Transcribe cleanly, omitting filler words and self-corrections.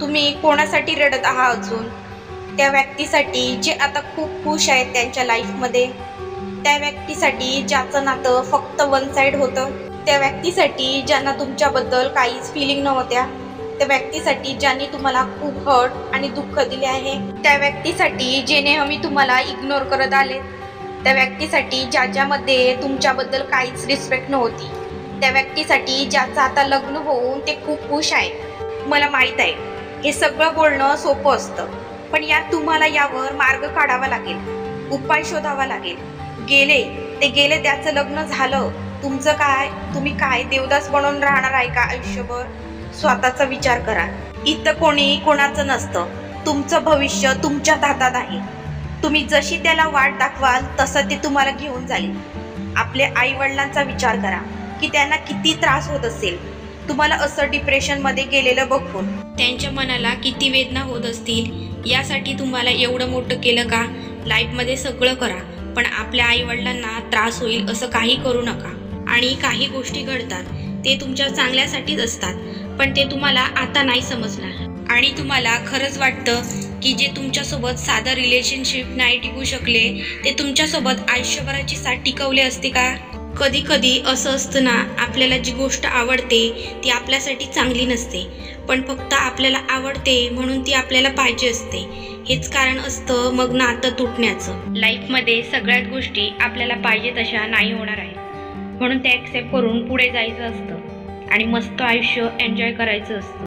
तुम्ही कोणासाठी रडत आहात अजून? त्या व्यक्तीसाठी जे आता खूप खुश आहेत त्यांच्या लाईफमध्ये, त्या व्यक्तीसाठी ज्याचं नातं फक्त वन साइड होतं, त्या व्यक्तीसाठी ज्यांना तुमच्याबद्दल काहीच फिलिंग नव्हत्या, त्या व्यक्तीसाठी ज्यांनी तुम्हाला खूप हर्ट आणि दुःख दिले आहे, त्या व्यक्तीसाठी जे नेहमी तुम्हाला इग्नोर करत आले, त्या व्यक्तीसाठी ज्याच्यामध्ये तुमच्याबद्दल काहीच रिस्पेक्ट नव्हती, त्या व्यक्तीसाठी ज्याचं आता लग्न होऊन ते खूप खुश आहे. मला माहीत आहे हे सगळं बोलणं सोपं असतं, पण तुम्हाला यावर मार्ग काढावा लागेल, उपाय शोधावा लागेल. गेले ते गेले, त्याचं लग्न झालं, तुमचं काय? तुम्ही काय देवदास बनून राहणार आहे का आयुष्यभर? स्वतःचा विचार करा. इथं कोणी कोणाचं नसतं. तुमचं भविष्य तुमच्याच हातात आहे. तुम्ही जशी त्याला वाट दाखवाल तसं ते तुम्हाला घेऊन जाईल. आपल्या आई वडिलांचा विचार करा की त्यांना किती त्रास होत असेल तुम्हाला असं डिप्रेशनमध्ये गेलेलं बघून. त्यांच्या मनाला किती वेदना होत असतील. यासाठी तुम्हाला एवढं मोठं केलं का? लाईफमध्ये सगळं करा, पण आपल्या आई वडिलांना त्रास होईल असं काही करू नका. आणि काही गोष्टी घडतात ते तुमच्या चांगल्यासाठीच असतात, पण ते तुम्हाला आता नाही समजणार. आणि तुम्हाला खरंच वाटतं की जे तुमच्यासोबत साधं रिलेशनशिप नाही टिकू शकले ते तुमच्यासोबत आयुष्यभराची साथ टिकवले असते का? कधी कधी असं असतं ना, आपल्याला जी गोष्ट आवडते ती आपल्यासाठी चांगली नसते, पण फक्त आपल्याला आवडते म्हणून ती आपल्याला पाहिजे असते. हेच कारण असतं मग नातं तुटण्याचं. लाईफमध्ये सगळ्याच गोष्टी आपल्याला पाहिजे तशा नाही होणार आहेत, म्हणून ते ॲक्सेप्ट करून पुढे जायचं असतं आणि मस्त आयुष्य एन्जॉय करायचं असतं.